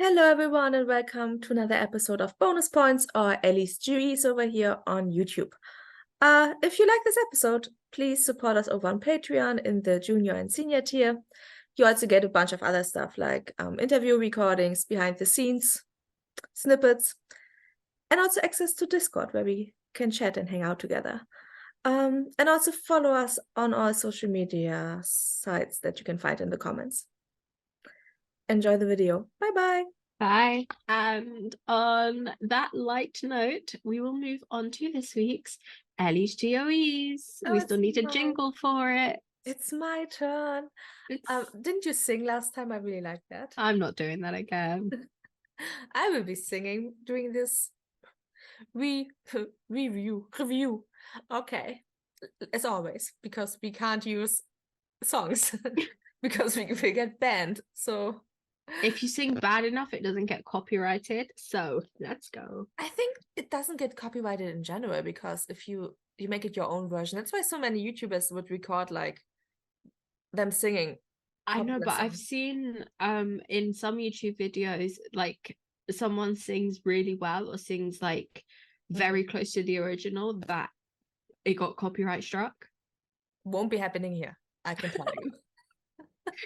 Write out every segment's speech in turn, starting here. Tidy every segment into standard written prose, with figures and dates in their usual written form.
Hello everyone and welcome to another episode of Bonus Points or Ellie's Juries over here on YouTube. If you like this episode, please support us over on Patreon in the junior and senior tier. You also get a bunch of other stuff like interview recordings, behind the scenes, snippets, and also access to Discord where we can chat and hang out together. And also follow us on our social media sites that you can find in the comments. Enjoy the video. Bye-bye. Bye. And on that light note, we will move on to this week's Ellie's GOEs. Oh, We still need a mine. jingle for it. It's my turn. Didn't you sing last time? I really like that. I'm not doing that again. I will be singing during this review. Okay. As always, because we can't use songs because we get banned. So if you sing bad enough, it doesn't get copyrighted. So let's go. I think it doesn't get copyrighted in general because if you make it your own version, that's why so many YouTubers would record like them singing. I know, but I've seen in some YouTube videos like someone sings really well or sings like very close to the original that it got copyright struck. Won't be happening here, I can tell you.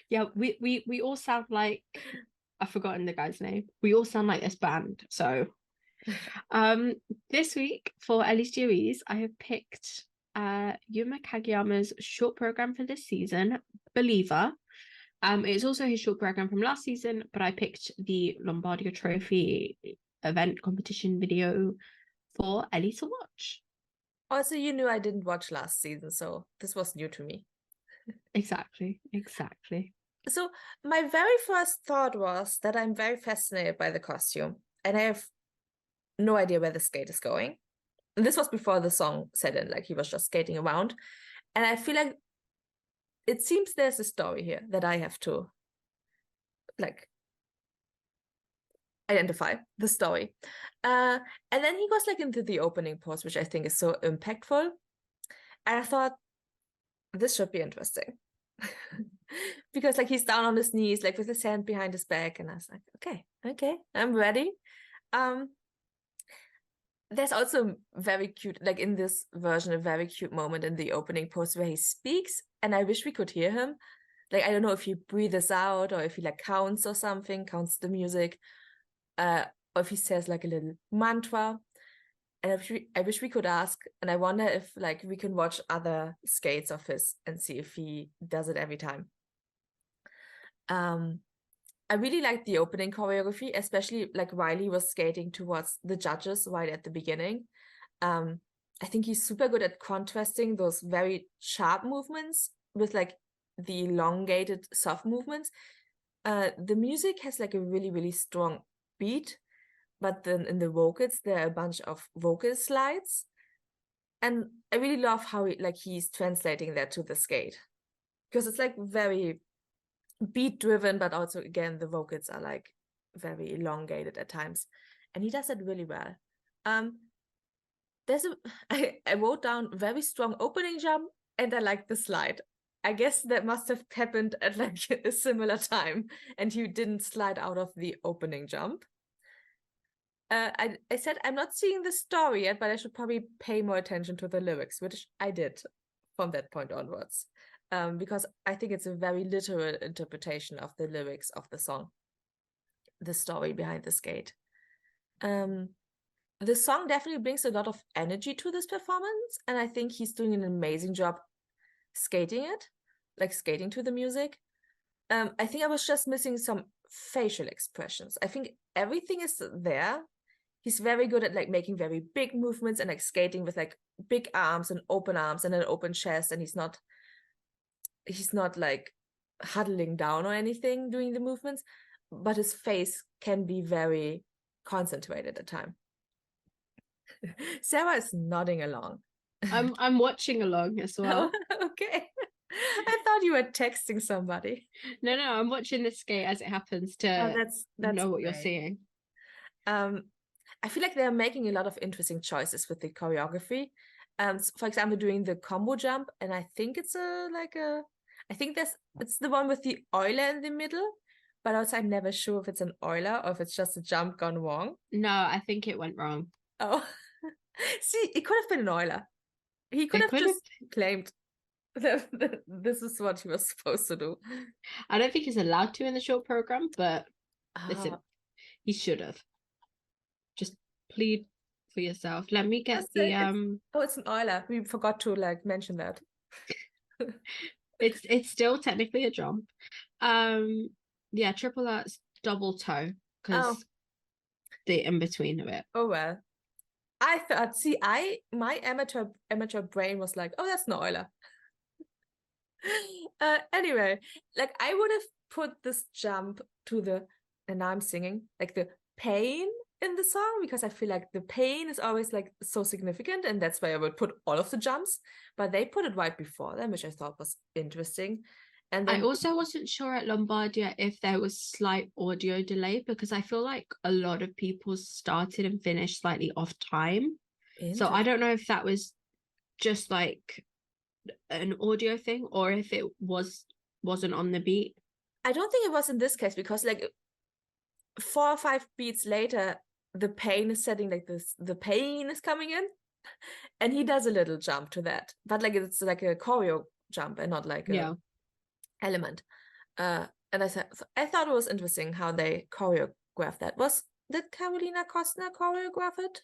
Yeah, we all sound like, I've forgotten the guy's name. We all sound like this band. So this week for Ellie's GOEs, I have picked Yuma Kagiyama's short program for this season, Believer. It's also his short program from last season, but I picked the Lombardia Trophy event competition video for Ellie to watch. Also, you knew I didn't watch last season, so this was new to me. Exactly. So my very first thought was that I'm very fascinated by the costume, and I have no idea where the skate is going. And this was before the song set in, like he was just skating around. And I feel like it seems there's a story here that I have to like identify the story. And then he goes like into the opening pose, which I think is so impactful. And I thought, this should be interesting. Because like he's down on his knees, like with his hand behind his back. And I was like, okay, I'm ready. There's also very cute, like in this version, a very cute moment in the opening pose where he speaks. And I wish we could hear him. Like, I don't know if he breathes out or if he like counts or something, counts the music. Or if he says like a little mantra. And I wish we could ask, and I wonder if like we can watch other skates of his and see if he does it every time. I really liked the opening choreography, especially like while he was skating towards the judges right at the beginning. I think he's super good at contrasting those very sharp movements with like the elongated soft movements. The music has like a really, really strong beat, but then in the vocals, there are a bunch of vocal slides. And I really love how he's translating that to the skate. Because it's like very beat driven, but also again, the vocals are like very elongated at times. And he does it really well. I wrote down very strong opening jump, and I like the slide. I guess that must have happened at like a similar time, and you didn't slide out of the opening jump. I said I'm not seeing the story yet, but I should probably pay more attention to the lyrics, which I did from that point onwards, because I think it's a very literal interpretation of the lyrics of the song, the story behind the skate. The song definitely brings a lot of energy to this performance, and I think he's doing an amazing job skating it, like skating to the music. I think I was just missing some facial expressions. I think everything is there. He's very good at like making very big movements and like skating with like big arms and an open chest, and he's not like huddling down or anything doing the movements, but his face can be very concentrated at time. Sarah is nodding along. I'm watching along as well. Okay. I thought you were texting somebody. No, I'm watching the skate as it happens to that's know what great. you're seeing. I feel like they're making a lot of interesting choices with the choreography. For example, doing the combo jump, and I think it's it's the one with the Euler in the middle, but also I'm never sure if it's an Euler or if it's just a jump gone wrong. No, I think it went wrong. Oh, see, it could have been an Euler. He could It have could just claimed that this is what he was supposed to do. I don't think he's allowed to in the short program, but listen, Ah, he should have. Just plead for yourself. Let me get just the say it's an Euler. We forgot to like mention that. it's still technically a jump. Yeah, triple arts double toe because Oh, the in between of it. oh well. I thought, see, my amateur brain was like, oh, that's an Euler. Anyway, like I would have put this jump to the, and now I'm singing, like the pain in the song, because I feel like the pain is always like so significant, and that's why I would put all of the jumps, but they put it right before them, which I thought was interesting. And I then also wasn't sure at Lombardia if there was slight audio delay because I feel like a lot of people started and finished slightly off time. So I don't know if that was just like an audio thing or if it wasn't on the beat. I don't think it was in this case, because like 4 or 5 beats later, the pain is setting, like this, the pain is coming in, and he does a little jump to that, but like it's like a choreo jump and not like a element. And I thought it was interesting how they choreographed that. Did Carolina Kostner choreograph it?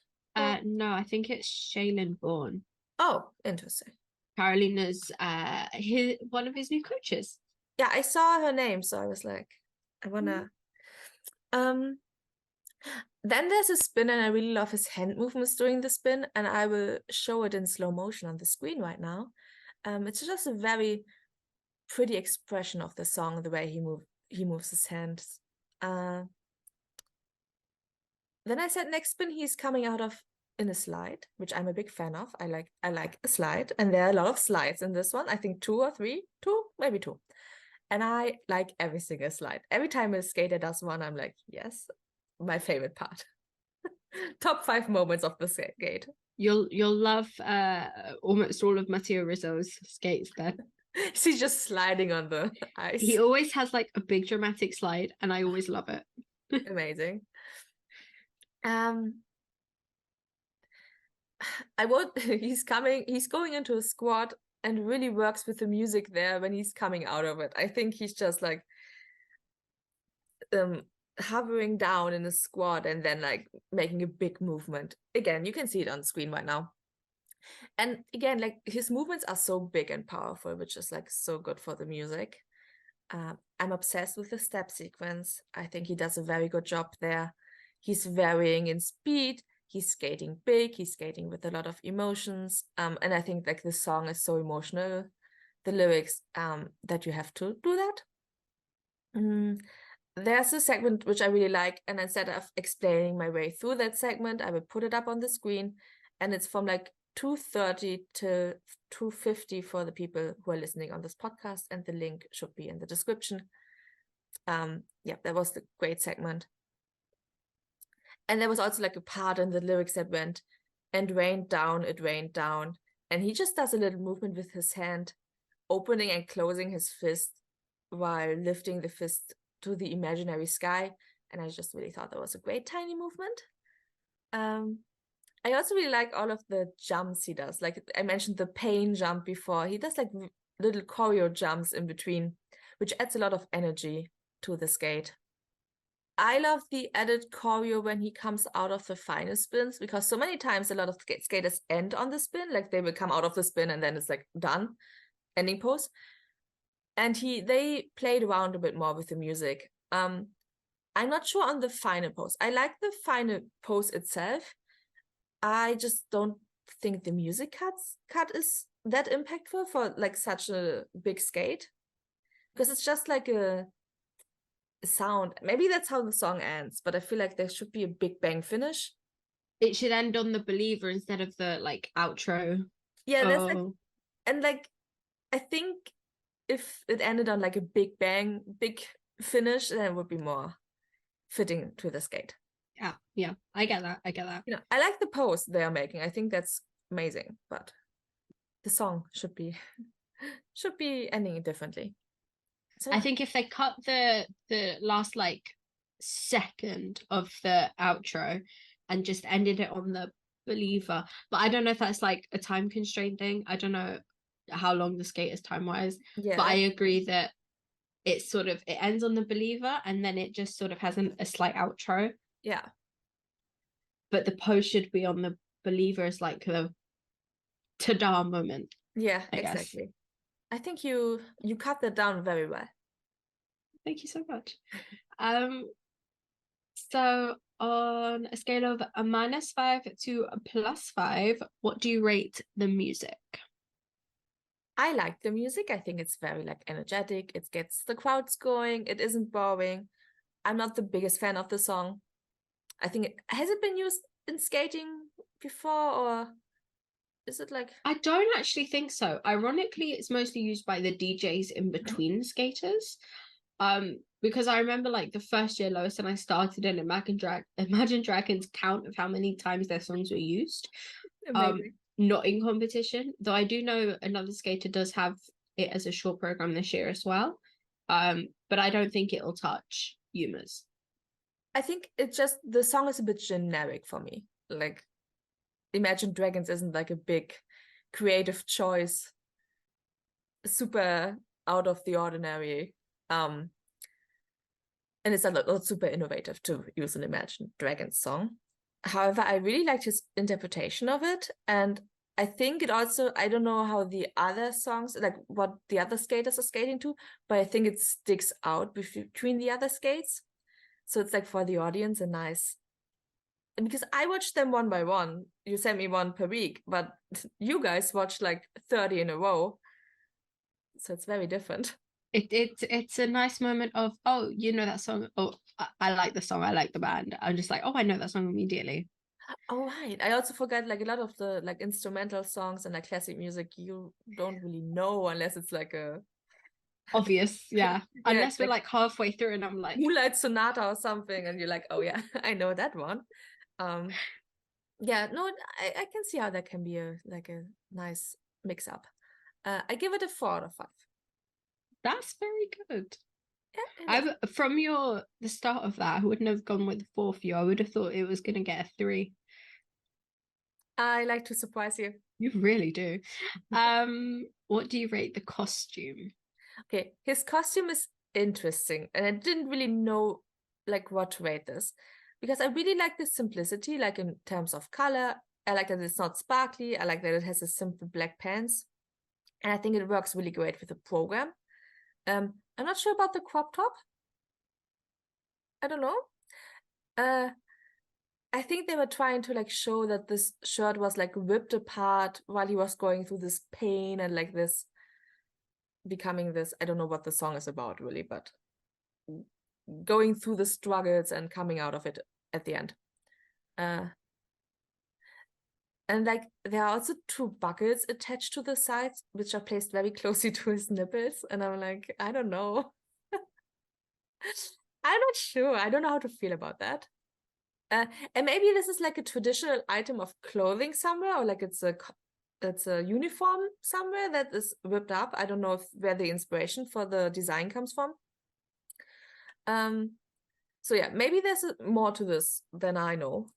No, I think it's Shaylin Bourne. Oh, interesting. Carolina's one of his new coaches. Yeah, I saw her name, so I was like, I wanna. Then there's a spin, and I really love his hand movements during the spin, and I will show it in slow motion on the screen right now. It's just a very pretty expression of the song, the way he moves his hands. Then I said next spin he's coming out of in a slide, which I'm a big fan of. I like a slide, and there are a lot of slides in this one. I think 2 or 3, 2, maybe 2. And I like every single slide. Every time a skater does one, I'm like, yes, my favorite part. Top 5 moments of the skate. You'll love almost all of Matteo Rizzo's skates then. She's just sliding on the ice. He always has like a big dramatic slide, and I always love it. Amazing. He's going into a squat and really works with the music there when he's coming out of it. I think he's just like hovering down in a squat and then like making a big movement. Again, you can see it on screen right now. And again, like his movements are so big and powerful, which is like so good for the music. I'm obsessed with the step sequence. I think he does a very good job there. He's varying in speed. He's skating big. He's skating with a lot of emotions. And I think like the song is so emotional, the lyrics, that you have to do that. There's a segment which I really like, and instead of explaining my way through that segment, I will put it up on the screen, and it's from like 2:30 to 2:50 for the people who are listening on this podcast, and the link should be in the description. Yeah, that was the great segment. And there was also like a part in the lyrics that went, and rained down, it rained down. And he just does a little movement with his hand, opening and closing his fist while lifting the fist to the imaginary sky. And I just really thought that was a great tiny movement. I also really like all of the jumps he does. Like I mentioned the pain jump before. He does like little choreo jumps in between, which adds a lot of energy to the skate. I love the added choreo when he comes out of the final spins, because so many times a lot of skaters end on the spin, like they will come out of the spin and then it's like done, ending pose. And they played around a bit more with the music. I'm not sure on the final pose. I like the final pose itself. I just don't think the music cut is that impactful for like such a big skate, because it's just like a sound. Maybe that's how the song ends, but I feel like there should be a big bang finish. It should end on the believer instead of the like outro. Yeah, that's like, and like I think if it ended on like a big bang, big finish, then it would be more fitting to the skate. Yeah, I get that. You know, I like the pose they are making. I think that's amazing, but the song should be ending differently. So I think if they cut the last like second of the outro and just ended it on the believer, but I don't know if that's like a time constraint thing. I don't know how long the skate is time wise, yeah, but I agree that it's sort of, it ends on the believer and then it just sort of has a slight outro, yeah, but the post should be on the believer as like the ta-da moment, yeah, I guess. exactly. I think you cut that down very well. Thank you so much. So on a scale of a -5 to a +5, what do you rate the music? I like the music. I think it's very like energetic. It gets the crowds going. It isn't boring. I'm not the biggest fan of the song. I think has it been used in skating before, or is it like I don't actually think so. Ironically, it's mostly used by the DJs in between skaters. Because I remember like the first year Lois and I started in Imagine Dragons count of how many times their songs were used. amazing? Not in competition, though I do know another skater does have it as a short program this year as well. But I don't think it'll touch Yuma's. I think it's just the song is a bit generic for me. Like Imagine Dragons isn't like a big creative choice, super out of the ordinary. And it's not super innovative to use an Imagine Dragons song. However, I really liked his interpretation of it. And I think it also, I don't know how the other songs, like what the other skaters are skating to, but I think it sticks out between the other skates. So it's like for the audience a nice, because I watched them one by one. You sent me one per week, but you guys watched like 30 in a row. So it's very different. It's a nice moment of, oh, you know that song. Oh, I like the song. I like the band. I'm just like, oh, I know that song immediately. Oh, right. I also forgot like a lot of the like instrumental songs and like classic music you don't really know unless it's like a Obvious, yeah. yeah, it's Unless we're like like halfway through and I'm like, Moonlight Sonata or something, and you're like, oh yeah, I know that one. Yeah, no, I can see how that can be a like a nice mix up. I give it a 4 out of 5. that's very good. Yeah, it is. I've from the start of that, I wouldn't have gone with the 4 for you. I would have thought it was gonna get a 3. I like to surprise you. You really do. What do you rate the costume? Okay, his costume is interesting, and I didn't really know like what to rate this because I really like the simplicity, like in terms of color. I like that it's not sparkly. I like that it has a simple black pants, and I think it works really great with the program. I'm not sure about the crop top. I don't know. I think they were trying to like show that this shirt was like ripped apart while he was going through this pain and like this becoming this, I don't know what the song is about really, but going through the struggles and coming out of it at the end. And like there are also 2 buckles attached to the sides, which are placed very closely to his nipples. And I'm like, I don't know. I'm not sure. I don't know how to feel about that. And maybe this is like a traditional item of clothing somewhere, or like it's a uniform somewhere that is ripped up. I don't know where the inspiration for the design comes from. So yeah, maybe there's more to this than I know.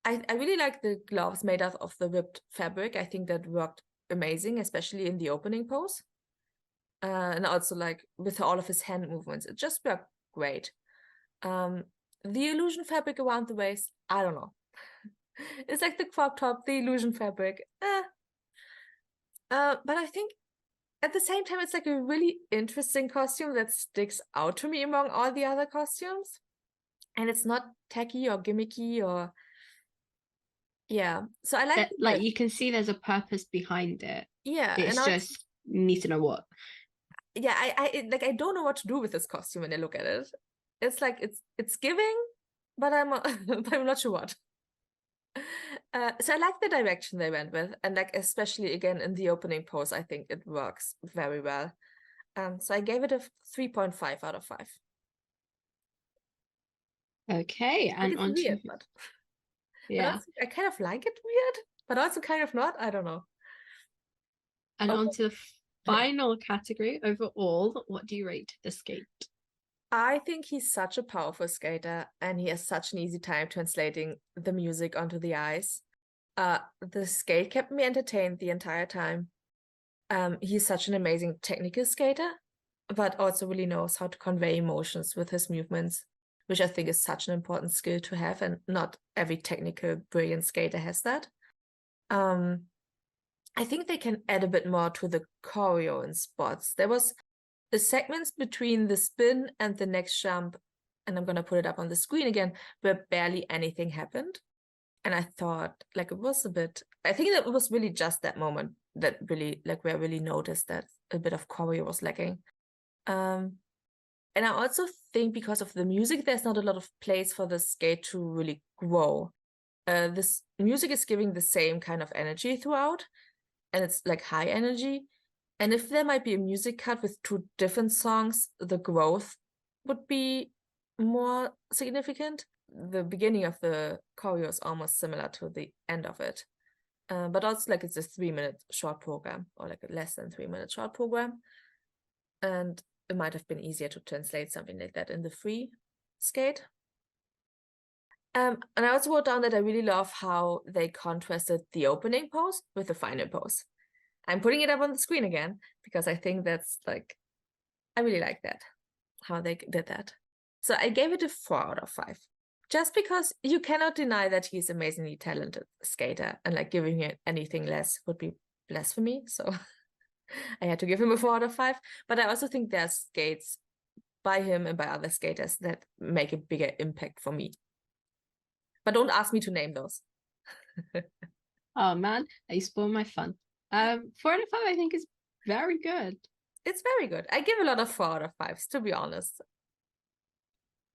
I really like the gloves made out of the ripped fabric. I think that worked amazing, especially in the opening pose. And also like with all of his hand movements, it just worked great. The illusion fabric around the waist, I don't know. It's like the crop top, the illusion fabric. But I think at the same time, it's like a really interesting costume that sticks out to me among all the other costumes. And it's not tacky or gimmicky or yeah. So I like Like you can see there's a purpose behind it. yeah, It's and just need to know what. yeah, I don't know what to do with this costume when I look at it. It's like it's giving, but but I'm not sure what. So I like the direction they went with, and like especially again in the opening pose, I think it works very well. So I gave it a 3.5 out of 5. Okay, Like and it's on to weird, but yeah, also, I kind of like it weird, but also kind of not. I don't know. and Oh, on to the final category overall, what do you rate the skate? I think he's such a powerful skater, and he has such an easy time translating the music onto the ice. The skate kept me entertained the entire time. He's such an amazing technical skater, but also really knows how to convey emotions with his movements, which I think is such an important skill to have, and not every technical, brilliant skater has that. I think they can add a bit more to the choreo in spots. There was the segments between the spin and the next jump, and I'm going to put it up on the screen again, where barely anything happened. And I thought, like, it was a bit, I think that it was really just that moment that really, like, where I really noticed that a bit of choreo was lacking. And I also think because of the music, there's not a lot of place for the skate to really grow. This music is giving the same kind of energy throughout, and it's like high energy. And if there might be a music cut with two different songs, the growth would be more significant. The beginning of the choreo is almost similar to the end of it. But also, like, it's a 3-minute short program, or like a less than 3-minute short program. And it might have been easier to translate something like that in the free skate. And I also wrote down that I really love how they contrasted the opening pose with the final pose. I'm putting it up on the screen again because I think that's like, I really like that, how they did that. So I gave it a 4 out of 5, just because you cannot deny that he's amazingly talented skater, and like giving it anything less would be blasphemy. So I had to give him a 4 out of 5. But I also think there's skates by him and by other skaters that make a bigger impact for me. But don't ask me to name those. Oh man, you spoil my fun. 4 out of 5 I think is very good. It's very good. I give a lot of 4 out of 5s, to be honest.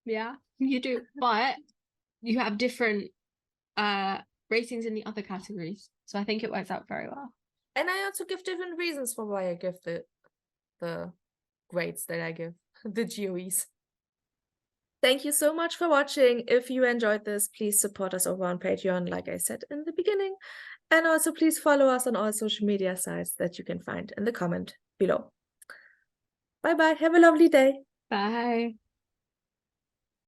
Yeah, you do. But you have different ratings in the other categories. So I think it works out very well. And I also give different reasons for why I give the grades that I give, the GOEs. Thank you so much for watching. If you enjoyed this, please support us over on Patreon, like I said in the beginning. And also please follow us on all social media sites that you can find in the comment below. Bye-bye. Have a lovely day. Bye.